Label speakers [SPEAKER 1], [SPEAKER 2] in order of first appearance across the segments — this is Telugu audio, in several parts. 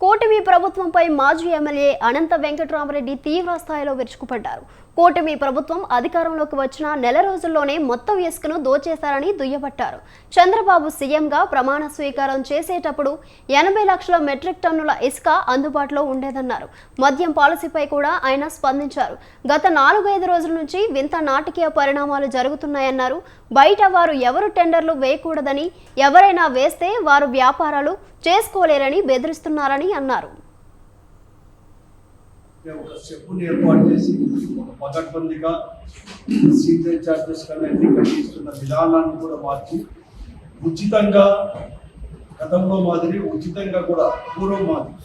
[SPEAKER 1] కూటమి ప్రభుత్వంపై మాజీ ఎమ్మెల్యే అనంత వెంకటరామరెడ్డి తీవ్ర స్థాయిలో విరుచుకుపడ్డారు. కూటమి ప్రభుత్వం అధికారంలోకి వచ్చిన నెల రోజుల్లోనే మొత్తం ఇసుకను దోచేశారని దుయ్యబట్టారు. చంద్రబాబు సీఎంగా ప్రమాణ స్వీకారం చేసేటప్పుడు 80 లక్షల మెట్రిక్ టన్నుల ఇసుక అందుబాటులో ఉండేదన్నారు. మద్యం పాలసీపై కూడా ఆయన స్పందించారు. గత 4-5 రోజుల నుంచి వింత నాటకీయ పరిణామాలు జరుగుతున్నాయన్నారు. బయట వారు ఎవరు టెండర్లు వేయకూడదని, ఎవరైనా వేస్తే వారు వ్యాపారాలు చేసుకోలేరని బెదిరిస్తున్నారని అన్నారు.
[SPEAKER 2] ఒక స్టెప్పుని ఏర్పాటు చేసి ఒక పకడ్బందీగా సీజన్ చార్జెస్ అన్ని కట్టిస్తున్న విధానాన్ని కూడా మార్చి ఉచితంగా, గతంలో మాదిరి ఉచితంగా కూడా పూర్వం మాదిరి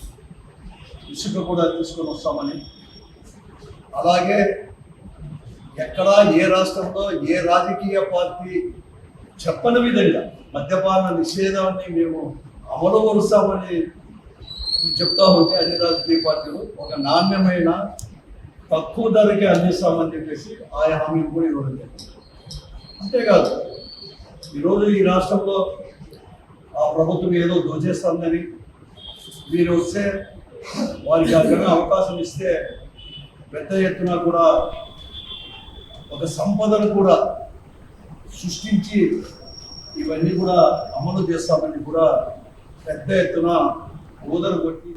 [SPEAKER 2] ఇసుక కూడా తీసుకొని వస్తామని, అలాగే ఎక్కడా ఏ రాష్ట్రంలో ఏ రాజకీయ పార్టీ చెప్పని విధంగా మద్యపాన నిషేధాన్ని మేము అమలు పరుస్తామని చెప్తా ఉంటే అన్ని రాజకీయ పార్టీలు ఒక నాణ్యమైన తక్కువ ధరకే అందిస్తామని చెప్పేసి ఆయా హామీలు కూడా ఇవ్వడం జరిగింది. అంతేకాదు ఈరోజు ఈ రాష్ట్రంలో ఆ ప్రభుత్వం ఏదో దోచేస్తుందని, మీరు వస్తే వారికి అక్కడ అవకాశం ఇస్తే పెద్ద ఎత్తున కూడా ఒక సంపదను కూడా సృష్టించి ఇవన్నీ కూడా అమలు చేస్తామని కూడా పెద్ద ఎత్తున ఊదరు కొట్టి